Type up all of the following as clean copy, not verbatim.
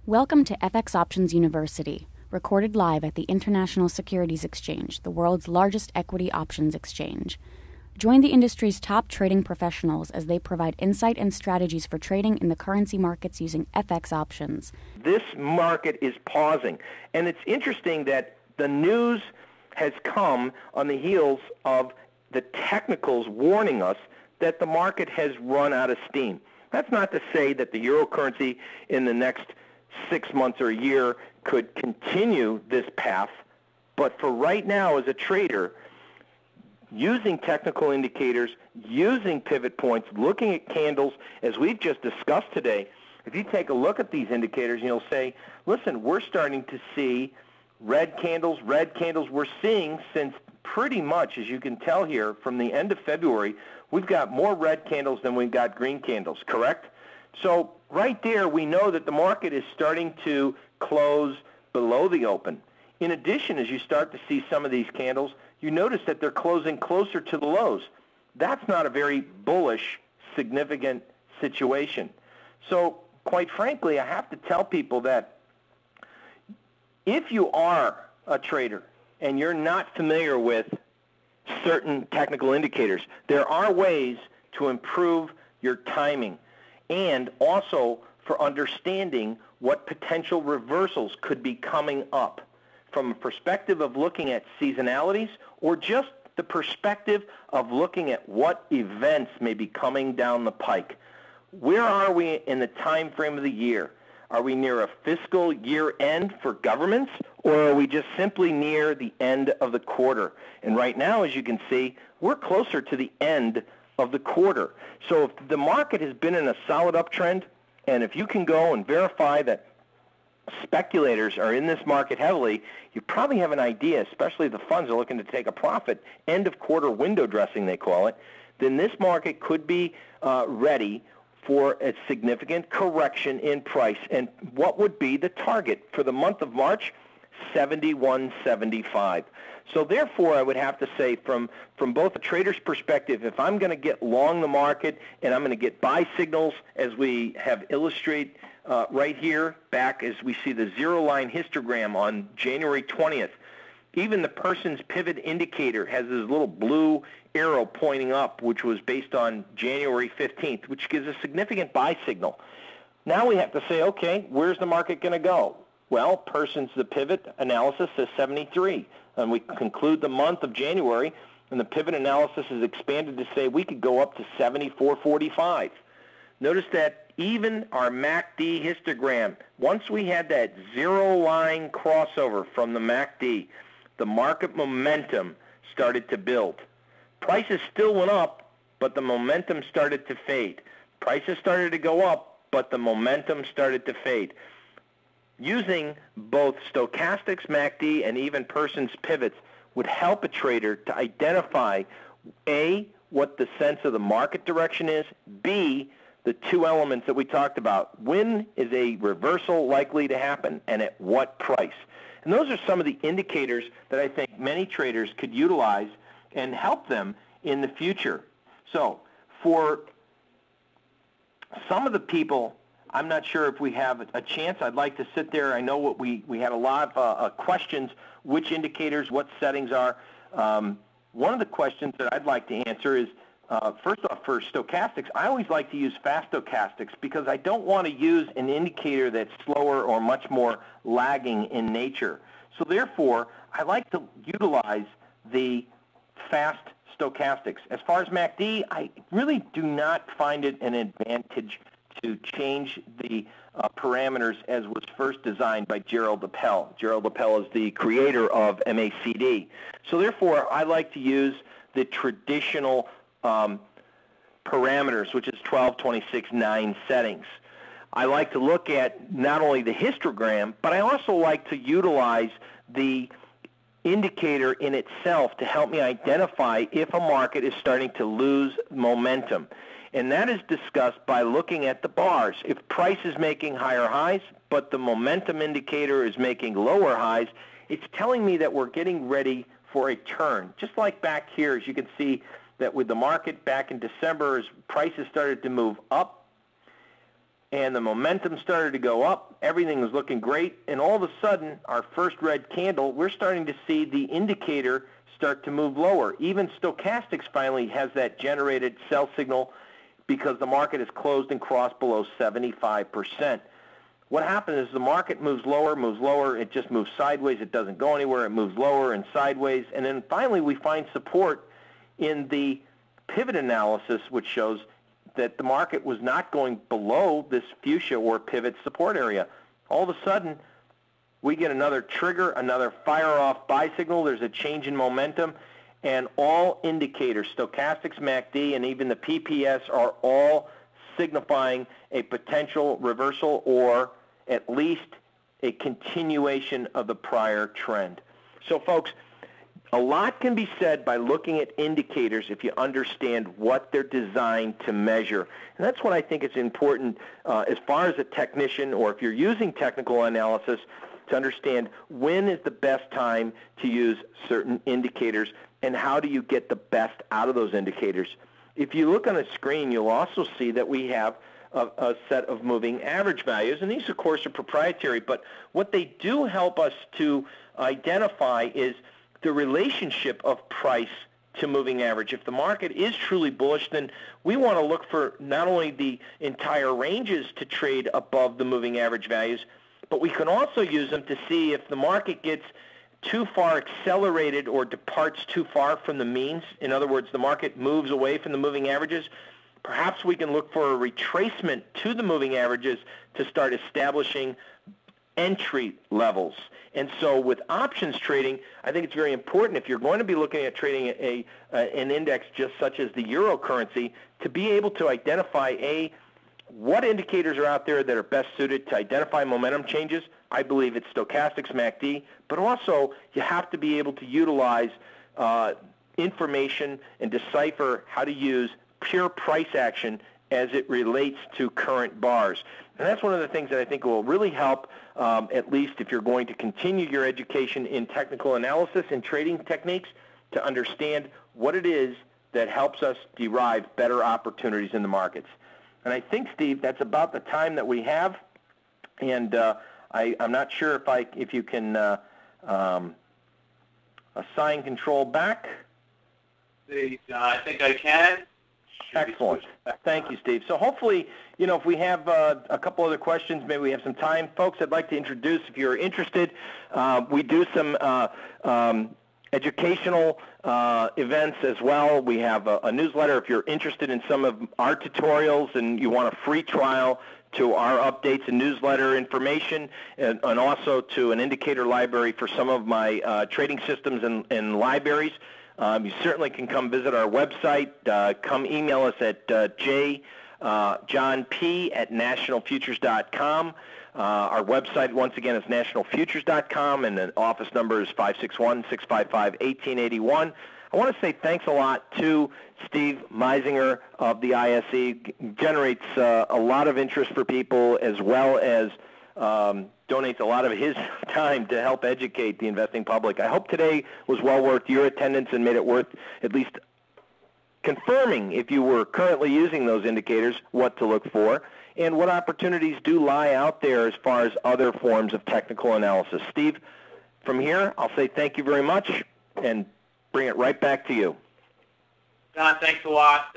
Welcome to FX Options University, recorded live at the International Securities Exchange, the world's largest equity options exchange. Join the industry's top trading professionals as they provide insight and strategies for trading in the currency markets using FX options. This market is pausing, and it's interesting that the news has come on the heels of the technicals warning us that the market has run out of steam. That's not to say that the euro currency in the next 6 months or a year could continue this path, but for right now as a trader, using technical indicators, using pivot points, looking at candles, as we've just discussed today, if you take a look at these indicators, you'll say, listen, we're starting to see red candles we're seeing since pretty much, as you can tell here, from the end of February, we've got more red candles than we've got green candles, correct? So right there, we know that the market is starting to close below the open. In addition, as you start to see some of these candles, you notice that they're closing closer to the lows. That's not a very bullish, significant situation. So quite frankly, I have to tell people that if you are a trader and you're not familiar with certain technical indicators, there are ways to improve your timing and also for understanding what potential reversals could be coming up from a perspective of looking at seasonalities or just the perspective of looking at what events may be coming down the pike. Where are we in the time frame of the year? Are we near a fiscal year end for governments, or are we just simply near the end of the quarter? And right now, as you can see, we're closer to the end of the quarter. So if the market has been in a solid uptrend, and if you can go and verify that speculators are in this market heavily, you probably have an idea, especially if the funds are looking to take a profit, end of quarter window dressing they call it, then this market could be ready for a significant correction in price. And what would be the target for the month of March? 71.75. So therefore, I would have to say from both a trader's perspective, if I'm going to get long the market and I'm going to get buy signals as we have illustrated right here back as we see the zero line histogram on January 20th, even the person's pivot indicator has this little blue arrow pointing up, which was based on January 15th, which gives a significant buy signal. Now we have to say, okay, where's the market going to go? Well, the pivot analysis says 73, and we conclude the month of January, and the pivot analysis is expanded to say we could go up to 74.45. Notice that even our MACD histogram, once we had that zero line crossover from the MACD, the market momentum started to build. Prices still went up, but the momentum started to fade. Prices started to go up, but the momentum started to fade. Using both stochastics, MACD, and even person's pivots would help a trader to identify, A, what the sense of the market direction is, B, the two elements that we talked about. When is a reversal likely to happen, and at what price? And those are some of the indicators that I think many traders could utilize and help them in the future. So for some of the people, I'm not sure if we have a chance. I'd like to sit there. I know what we had a lot of questions, which indicators, what settings are. One of the questions that I'd like to answer is, first off, for stochastics, I always like to use fast stochastics because I don't want to use an indicator that's slower or much more lagging in nature. So therefore, I like to utilize the fast stochastics. As far as MACD, I really do not find it an advantage to change the parameters as was first designed by Gerald Appel. Gerald Appel is the creator of MACD. So therefore, I like to use the traditional parameters, which is 12, 26, 9 settings. I like to look at not only the histogram, but I also like to utilize the indicator in itself to help me identify if a market is starting to lose momentum. And that is discussed by looking at the bars. If price is making higher highs, but the momentum indicator is making lower highs, it's telling me that we're getting ready for a turn. Just like back here, as you can see that with the market back in December, as prices started to move up, and the momentum started to go up. Everything was looking great, and all of a sudden, our first red candle, we're starting to see the indicator start to move lower. Even stochastics finally has that generated sell signal because the market is closed and crossed below 75%. What happens is the market moves lower, it just moves sideways, it doesn't go anywhere, it moves lower and sideways, and then finally we find support in the pivot analysis, which shows that the market was not going below this fuchsia or pivot support area. All of a sudden, we get another trigger, another fire-off buy signal, there's a change in momentum, and all indicators, stochastics, MACD, and even the PPS are all signifying a potential reversal or at least a continuation of the prior trend. So folks, a lot can be said by looking at indicators if you understand what they're designed to measure. And that's what I think is important as far as a technician, or if you're using technical analysis, to understand when is the best time to use certain indicators and how do you get the best out of those indicators. If you look on the screen, you'll also see that we have a set of moving average values, and these, of course, are proprietary, but what they do help us to identify is the relationship of price to moving average. If the market is truly bullish, then we want to look for not only the entire ranges to trade above the moving average values, but we can also use them to see if the market gets too far accelerated or departs too far from the means. In other words, the market moves away from the moving averages. Perhaps we can look for a retracement to the moving averages to start establishing entry levels. And so with options trading, I think it's very important if you're going to be looking at trading an index just such as the euro currency, to be able to identify what indicators are out there that are best suited to identify momentum changes. I believe it's stochastics, MACD, but also you have to be able to utilize information and decipher how to use pure price action as it relates to current bars. And that's one of the things that I think will really help, at least if you're going to continue your education in technical analysis and trading techniques, to understand what it is that helps us derive better opportunities in the markets. And I think, Steve, that's about the time that we have. And I'm not sure if you can assign control back. I think I can. Excellent. Thank you, Steve. So hopefully, if we have a couple other questions, maybe we have some time. Folks, I'd like to introduce, if you're interested, we do some educational events as well. We have a newsletter. If you're interested in some of our tutorials and you want a free trial to our updates and newsletter information, and also to an indicator library for some of my trading systems and libraries, you certainly can come visit our website. Come email us at johnp@nationalfutures.com. Our website, once again, is nationalfutures.com, and the office number is 561-655-1881. I want to say thanks a lot to Steve Meisinger of the ISE. Generates a lot of interest for people, as well as donates a lot of his time to help educate the investing public. I hope today was well worth your attendance and made it worth at least confirming, if you were currently using those indicators, what to look for and what opportunities do lie out there as far as other forms of technical analysis. Steve, from here, I'll say thank you very much and bring it right back to you. John, thanks a lot.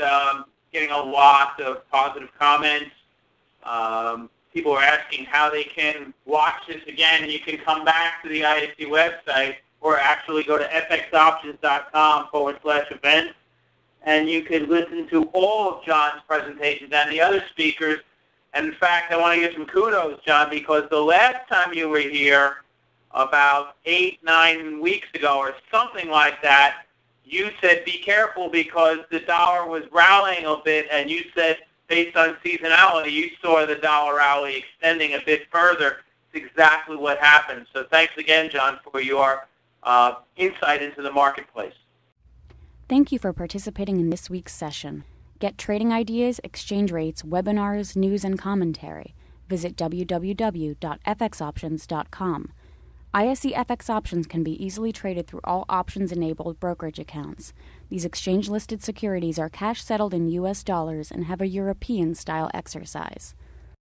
Getting a lot of positive comments. People are asking how they can watch this again, and you can come back to the ISE website or actually go to fxoptions.com/events, and you can listen to all of John's presentations and the other speakers. And in fact, I want to give some kudos, John, because the last time you were here, about 8-9 weeks ago or something like that, you said be careful because the dollar was rallying a bit, and you said based on seasonality, you saw the dollar rally extending a bit further. It's exactly what happened. So thanks again, John, for your insight into the marketplace. Thank you for participating in this week's session. Get trading ideas, exchange rates, webinars, news, and commentary. Visit www.fxoptions.com. ISE FX options can be easily traded through all options-enabled brokerage accounts. These exchange-listed securities are cash-settled in U.S. dollars and have a European-style exercise.